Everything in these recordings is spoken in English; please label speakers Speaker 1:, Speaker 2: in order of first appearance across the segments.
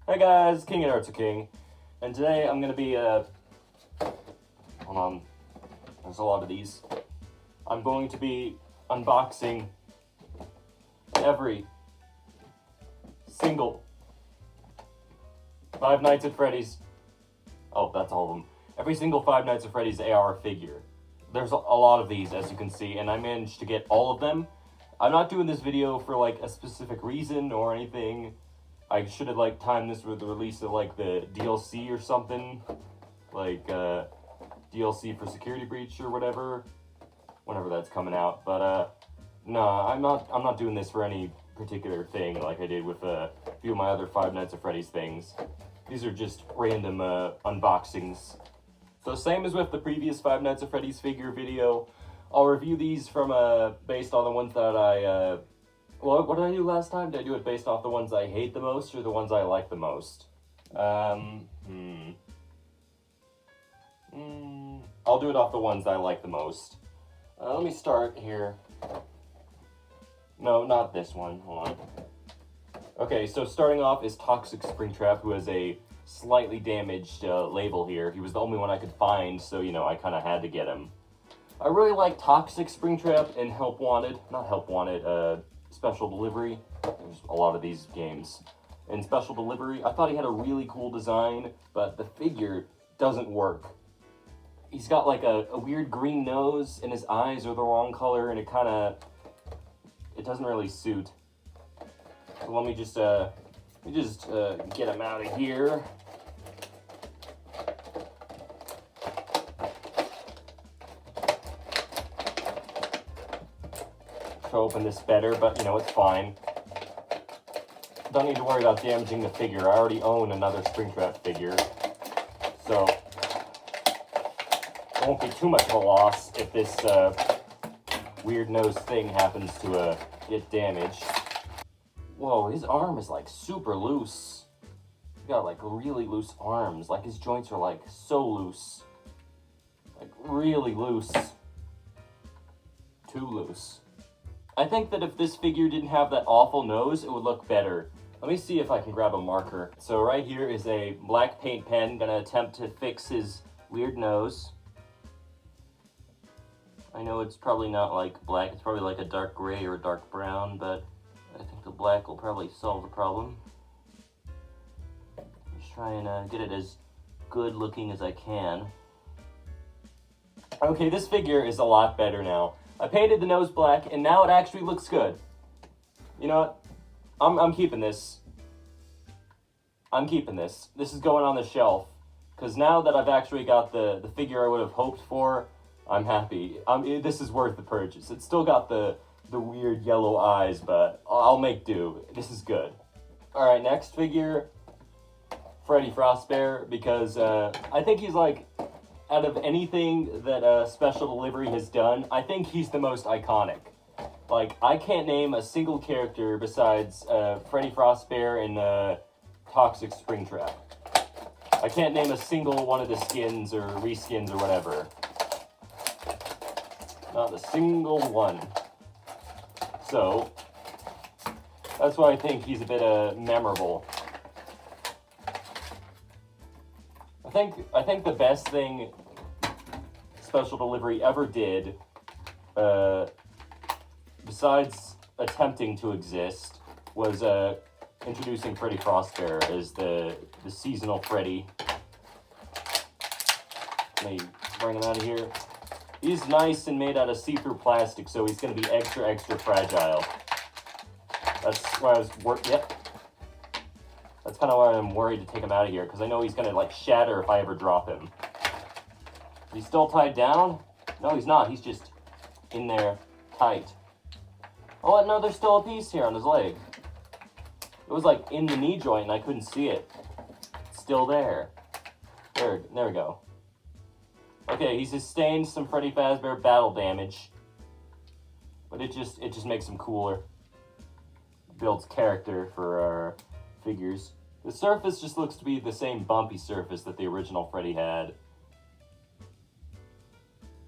Speaker 1: Hey guys, King and Arts are King, and today I'm gonna be, hold on, there's a lot of these. I'm going to be unboxing every single Five Nights at Freddy's, oh, that's all of them, every single Five Nights at Freddy's AR figure. There's a lot of these, as you can see, and I managed to get all of them. I'm not doing this video for, like, a specific reason or anything. I should have, like, timed this with the release of, like, the DLC or something. Like, DLC for Security Breach or whatever. Whenever that's coming out. But, no, I'm not doing this for any particular thing like I did with a few of my other Five Nights at Freddy's things. These are just random, unboxings. So, same as with the previous Five Nights at Freddy's figure video, I'll review these from, based on the ones that I, what did I do last time? Did I do it based off the ones I hate the most or the ones I like the most? I'll do it off the ones I like the most. Let me start here. No, not this one. Hold on. Okay, so starting off is Toxic Springtrap, who has a slightly damaged label here. He was the only one I could find, so, you know, I kind of had to get him. I really like Toxic Springtrap and Help Wanted. Not Help Wanted, Special Delivery. There's a lot of these games. In Special Delivery, I thought he had a really cool design, but the figure doesn't work. He's got like a weird green nose, and his eyes are the wrong color, and it doesn't really suit. So let me just get him out of here. To open this better, but you know, it's fine. Don't need to worry about damaging the figure. I already own another Springtrap figure, so it won't be too much of a loss if this weird nose thing happens to get damaged. Whoa, his arm is like super loose. He's got like really loose arms. Like his joints are like so loose. Like really loose. Too loose. I think that if this figure didn't have that awful nose, it would look better. Let me see if I can grab a marker. So right here is a black paint pen. Gonna attempt to fix his weird nose. I know it's probably not like black. It's probably like a dark gray or a dark brown, but I think the black will probably solve the problem. Just try and get it as good looking as I can. Okay, this figure is a lot better now. I painted the nose black, and now it actually looks good. You know what? I'm keeping this. I'm keeping this. This is going on the shelf. Because now that I've actually got the figure I would have hoped for, I'm happy. This is worth the purchase. It's still got the weird yellow eyes, but I'll make do. This is good. Alright, next figure. Freddy Frostbear, because I think he's like, out of anything that Special Delivery has done, I think he's the most iconic. Like, I can't name a single character besides Freddy Frostbear and Toxic Springtrap. I can't name a single one of the skins or reskins or whatever. Not a single one. So, that's why I think he's a bit memorable. I think the best thing Special Delivery ever did, besides attempting to exist, was introducing Freddy Frostbear as the seasonal Freddy. Let me bring him out of here. He's nice and made out of see-through plastic, so he's going to be extra, extra fragile. That's why I was yep. That's kind of why I'm worried to take him out of here, because I know he's going to, like, shatter if I ever drop him. Is he still tied down? No, he's not. He's just in there tight. Oh, no, there's still a piece here on his leg. It was, like, in the knee joint, and I couldn't see it. It's still there. There we go. Okay, he sustained some Freddy Fazbear battle damage. But it just makes him cooler. Builds character for our figures. The surface just looks to be the same bumpy surface that the original Freddy had.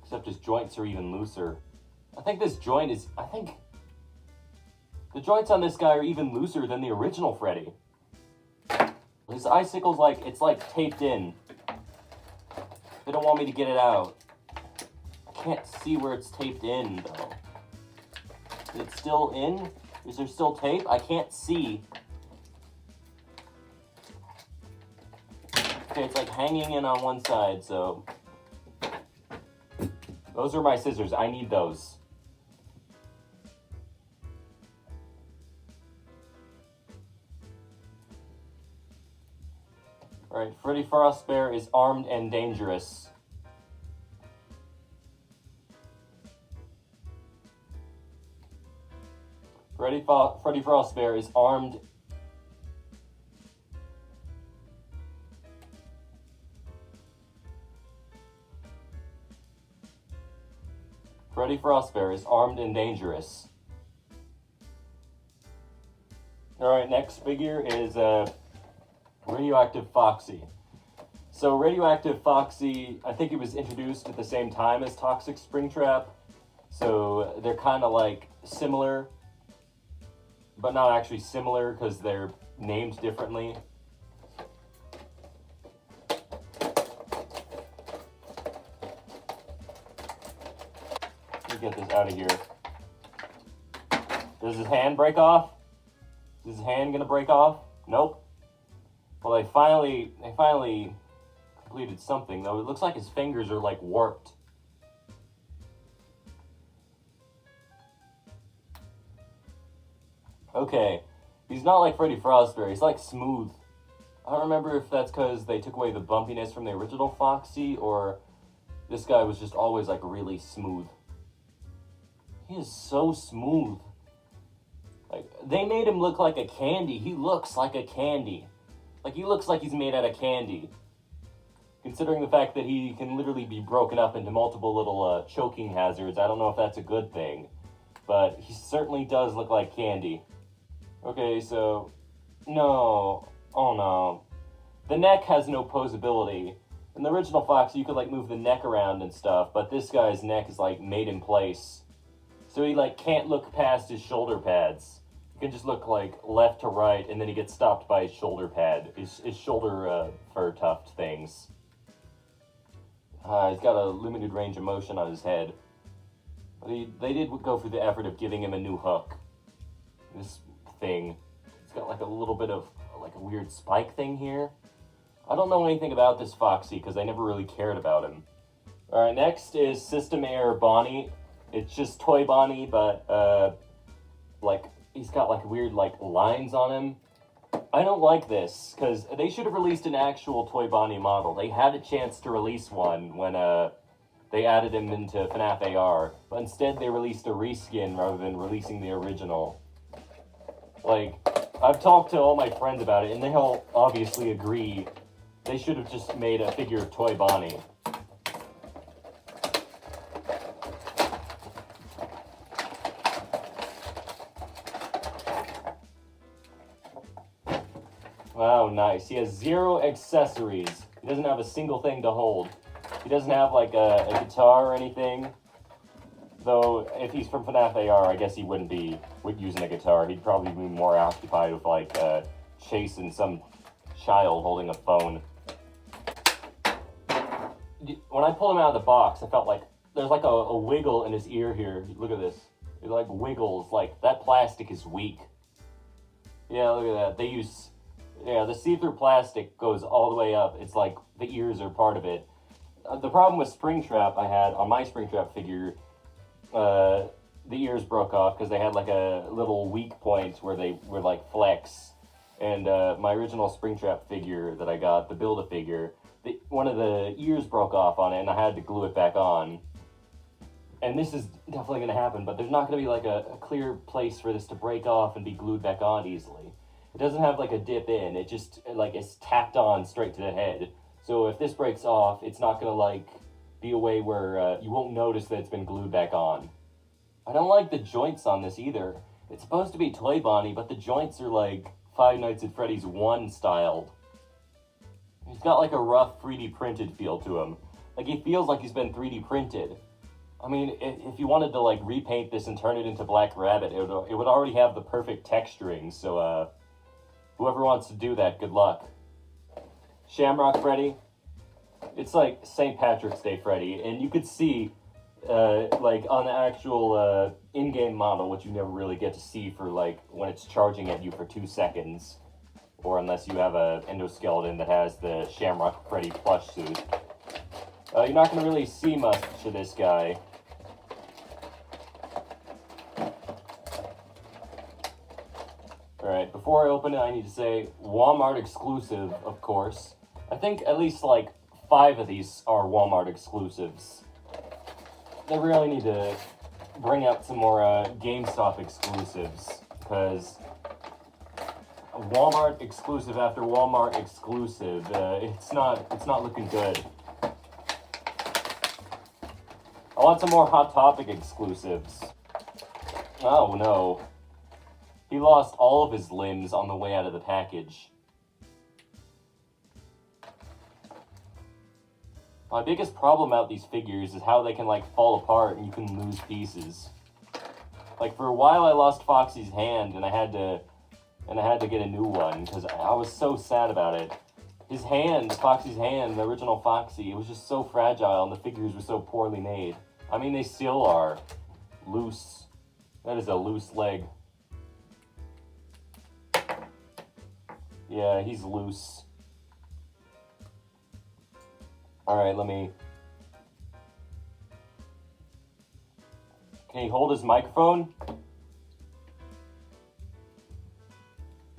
Speaker 1: Except his joints are even looser. I think the joints on this guy are even looser than the original Freddy. His icicle's like, it's like taped in. They don't want me to get it out. I can't see where it's taped in, though. Is it still in? Is there still tape? I can't see. Okay, it's like hanging in on one side, so... Those are my scissors. I need those. Alright, Freddy Fazbear is armed and dangerous. Freddy Fazbear is armed. Freddy Fazbear is armed and dangerous. Alright, next figure is Radioactive Foxy. So Radioactive Foxy, I think it was introduced at the same time as Toxic Springtrap. So they're kind of like similar, but not actually similar because they're named differently. Let me get this out of here. Does his hand break off? Is his hand gonna break off? Nope. Well, they finally completed something, though. It looks like his fingers are, like, warped. Okay. He's not like Freddy Fazbear. He's, like, smooth. I don't remember if that's because they took away the bumpiness from the original Foxy, or this guy was just always, like, really smooth. He is so smooth. Like, they made him look like a candy. He looks like a candy. Like, he looks like he's made out of candy. Considering the fact that he can literally be broken up into multiple little choking hazards, I don't know if that's a good thing. But he certainly does look like candy. Okay, so... No. Oh, no. The neck has no posability. In the original Fox, you could, like, move the neck around and stuff, but this guy's neck is, like, made in place. So he, like, can't look past his shoulder pads. He can just look, like, left to right, and then he gets stopped by his shoulder pad, his shoulder fur tuft things. He's got a limited range of motion on his head. But they did go through the effort of giving him a new hook. This thing. It's got, like, a little bit of, like, a weird spike thing here. I don't know anything about this Foxy, because I never really cared about him. Alright, next is System Error Bonnie. It's just Toy Bonnie, but, like... He's got, like, weird, like, lines on him. I don't like this, because they should have released an actual Toy Bonnie model. They had a chance to release one when, they added him into Fnaf AR, but instead they released a reskin rather than releasing the original. Like, I've talked to all my friends about it, and they all obviously agree they should have just made a figure of Toy Bonnie. Wow, nice. He has 0 accessories. He doesn't have a single thing to hold. He doesn't have, like, a guitar or anything. Though, if he's from Fnaf AR, I guess he wouldn't be using a guitar. He'd probably be more occupied with, like, chasing some child holding a phone. When I pulled him out of the box, I felt like there's, like, a wiggle in his ear here. Look at this. It, like, wiggles. Like, that plastic is weak. Yeah, look at that. They use... Yeah, the see-through plastic goes all the way up. It's like the ears are part of it. The problem with Springtrap I had on my Springtrap figure, the ears broke off because they had like a little weak point where they were like flex. And my original Springtrap figure that I got, the Build-A-Figure, one of the ears broke off on it and I had to glue it back on. And this is definitely going to happen, but there's not going to be like a clear place for this to break off and be glued back on easily. It doesn't have like a dip in, it just like it's tacked on straight to the head. So if this breaks off, it's not gonna like be a way where you won't notice that it's been glued back on. I don't like the joints on this either. It's supposed to be Toy Bonnie, but the joints are like Five Nights at Freddy's 1 styled. He's got like a rough 3D printed feel to him. Like he feels like he's been 3D printed. I mean, if you wanted to like repaint this and turn it into Black Rabbit, it would already have the perfect texturing, so whoever wants to do that, good luck. Shamrock Freddy. It's like St. Patrick's Day Freddy, and you could see, like on the actual in-game model, which you never really get to see for like when it's charging at you for 2 seconds, or unless you have a endoskeleton that has the Shamrock Freddy plush suit. You're not going to really see much of this guy. Alright, before I open it, I need to say Walmart exclusive, of course. I think at least like 5 of these are Walmart exclusives. They really need to bring out some more GameStop exclusives, because Walmart exclusive after Walmart exclusive, it's not looking good. I want some more Hot Topic exclusives. Oh no. He lost all of his limbs on the way out of the package. My biggest problem about these figures is how they can like fall apart and you can lose pieces. Like for a while I lost Foxy's hand and I had to get a new one because I was so sad about it. His hand, Foxy's hand, the original Foxy, it was just so fragile and the figures were so poorly made. I mean, they still are. Loose. That is a loose leg. Yeah, he's loose. Alright, let me... Can he hold his microphone?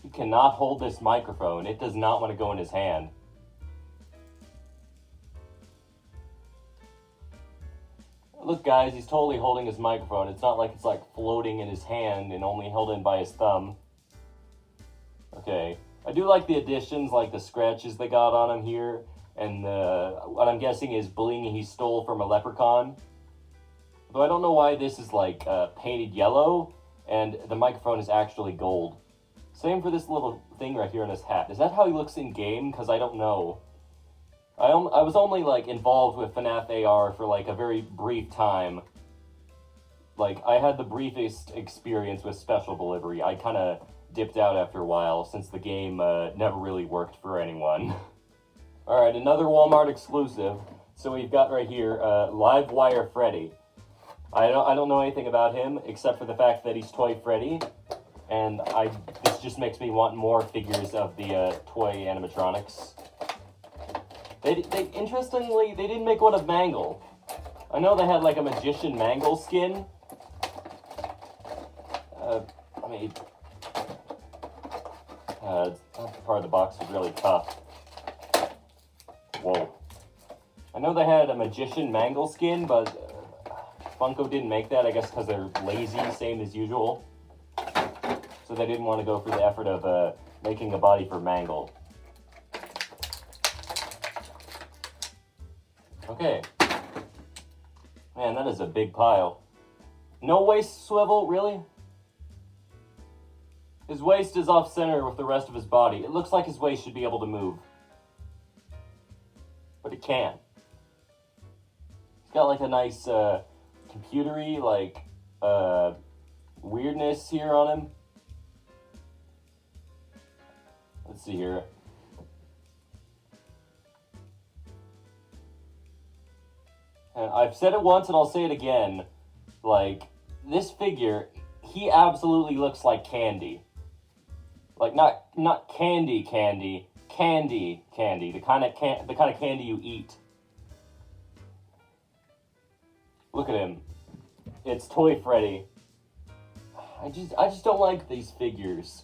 Speaker 1: He cannot hold this microphone. It does not want to go in his hand. Look, guys, he's totally holding his microphone. It's not like it's like floating in his hand and only held in by his thumb. Okay. I do like the additions, like the scratches they got on him here. And what I'm guessing is bling he stole from a leprechaun. Though I don't know why this is like painted yellow and the microphone is actually gold. Same for this little thing right here on his hat. Is that how he looks in game? Because I don't know. I was only like involved with Fnaf AR for like a very brief time. Like I had the briefest experience with special delivery. I kind of dipped out after a while since the game never really worked for anyone. Alright, another Walmart exclusive. So we've got right here Livewire Freddy. I don't know anything about him except for the fact that he's Toy Freddy. And this just makes me want more figures of the toy animatronics. Interestingly, they didn't make one of Mangle. I know they had like a Magician Mangle skin. That part of the box is really tough. Whoa. I know they had a Magician Mangle skin, but Funko didn't make that, I guess because they're lazy, same as usual. So they didn't want to go through the effort of making a body for Mangle. Okay. Man, that is a big pile. No waist swivel, really? His waist is off center with the rest of his body. It looks like his waist should be able to move. But it can't. He's got like a nice computery, like, weirdness here on him. Let's see here. And I've said it once and I'll say it again. Like, this figure, he absolutely looks like candy. Like, not candy, the kind of candy you eat. Look at him. It's Toy Freddy. I just don't like these figures.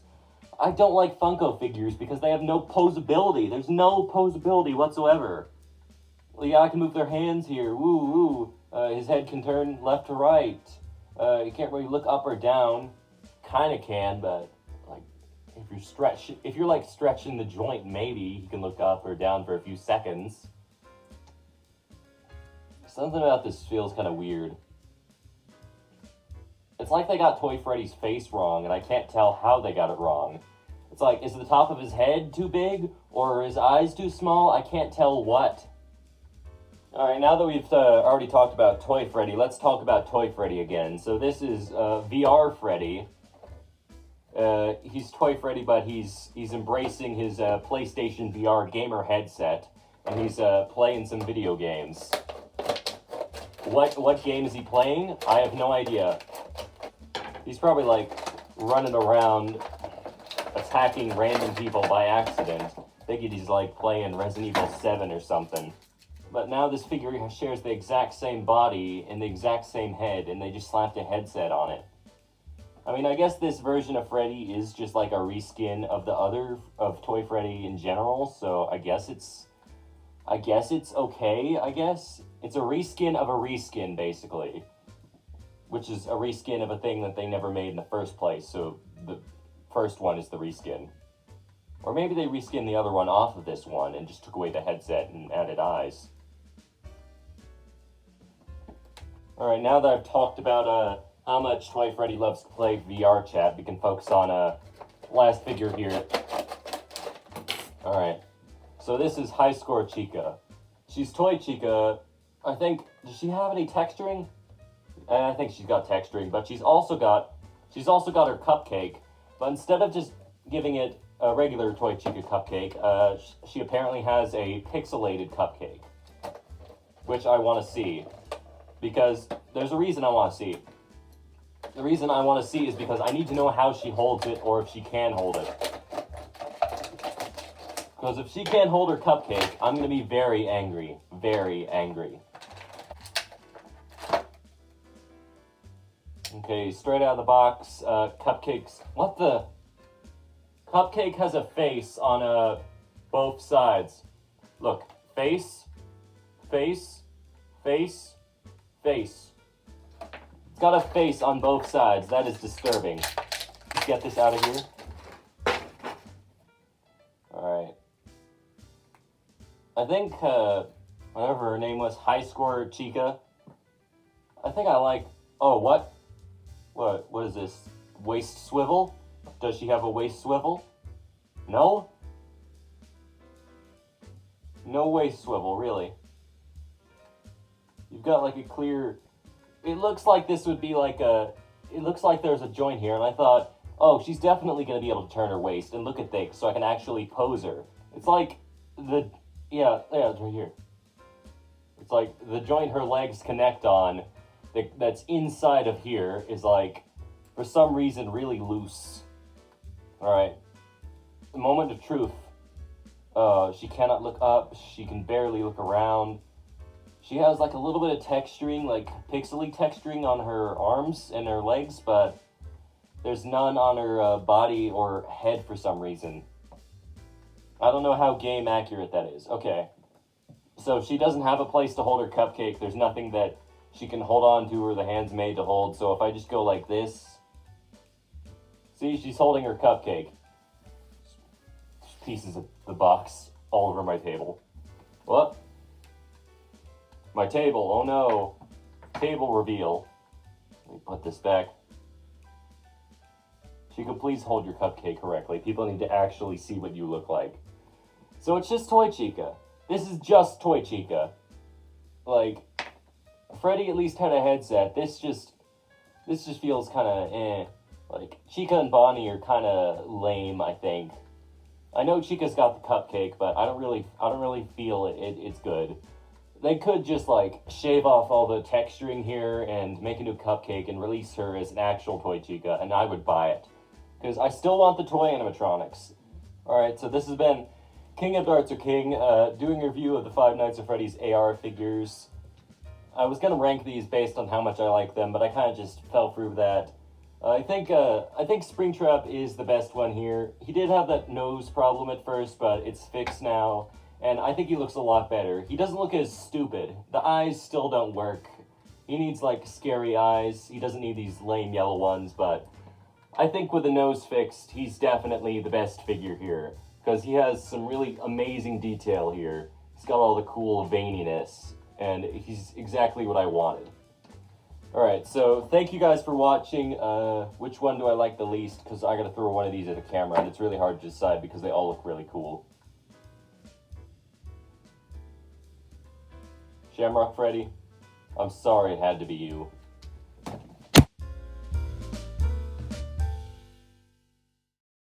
Speaker 1: I don't like Funko figures because they have no posability. There's no posability whatsoever. Well, yeah, I can move their hands here. Woo, woo. His head can turn left to right. You can't really look up or down. Kind of can, but like if you're like stretching the joint, maybe you can look up or down for a few seconds. Something about this feels kind of weird. It's like they got Toy Freddy's face wrong, and I can't tell how they got it wrong. It's like, is the top of his head too big, or are his eyes too small? I can't tell what. Alright, now that we've already talked about Toy Freddy, let's talk about Toy Freddy again. So this is VR Freddy. He's Toy Freddy, but he's embracing his PlayStation VR gamer headset, and he's playing some video games. What game is he playing? I have no idea. He's probably like running around attacking random people by accident, thinking he's like playing Resident Evil 7 or something. But now this figure shares the exact same body and the exact same head, and they just slapped a headset on it. I mean, I guess this version of Freddy is just like a reskin of the other, of Toy Freddy in general, so I guess it's okay, I guess. It's a reskin of a reskin, basically. Which is a reskin of a thing that they never made in the first place, so the first one is the reskin. Or maybe they reskinned the other one off of this one and just took away the headset and added eyes. Alright, now that I've talked about how much Toy Freddy loves to play VR chat, we can focus on last figure here. Alright, so this is High Score Chica. She's Toy Chica. I think, does she have any texturing? I think she's got texturing, but she's also got her cupcake, but instead of just giving it a regular Toy Chica cupcake, she apparently has a pixelated cupcake, which I want to see, because there's a reason I want to see. The reason I want to see is because I need to know how she holds it, or if she can hold it. Because if she can't hold her cupcake, I'm going to be very angry. Very angry. Okay, straight out of the box, cupcakes. What the? Cupcake has a face on both sides. Look, face, face, face, face. It's got a face on both sides. That is disturbing. Let's get this out of here. Alright. I think, whatever her name was, High Score Chica. I think I like... Oh, what? What is this? Waist swivel? Does she have a waist swivel? No? No waist swivel, really. You've got like a clear... It looks like this would be like a... It looks like there's a joint here, and I thought, oh, she's definitely going to be able to turn her waist, and look at this, so I can actually pose her. It's like the... Yeah, it's right here. It's like the joint her legs connect on, that's inside of here, is like, for some reason, really loose. Alright. The moment of truth. She cannot look up, she can barely look around. She has like a little bit of texturing, like pixely texturing on her arms and her legs, but there's none on her body or head for some reason. I don't know how game accurate that is. Okay. So she doesn't have a place to hold her cupcake. There's nothing that she can hold on to or the hand's made to hold. So if I just go like this... See, she's holding her cupcake. Pieces of the box all over my table. What? My table. Oh no. Table reveal. Let me put this back. She could please hold your cupcake correctly. People need to actually see what you look like. So it's just Toy Chica. This is just Toy Chica. Like, Freddy at least had a headset. This just feels kind of eh. Like, Chica and Bonnie are kind of lame, I think. I know Chica's got the cupcake, but I don't really feel it's good. They could just, like, shave off all the texturing here and make a new cupcake and release her as an actual Toy Chica, and I would buy it. Because I still want the toy animatronics. Alright, so this has been King of Darts or King, doing a review of the Five Nights at Freddy's AR figures. I was going to rank these based on how much I like them, but I kind of just fell through that. I think Springtrap is the best one here. He did have that nose problem at first, but it's fixed now, and I think he looks a lot better. He doesn't look as stupid. The eyes still don't work. He needs, like, scary eyes. He doesn't need these lame yellow ones, but I think with the nose fixed, he's definitely the best figure here, because he has some really amazing detail here. He's got all the cool veininess, and he's exactly what I wanted. Alright, so thank you guys for watching. Which one do I like the least? Because I gotta throw one of these at the camera, and it's really hard to decide because they all look really cool. Shamrock Freddy, I'm sorry it had to be you.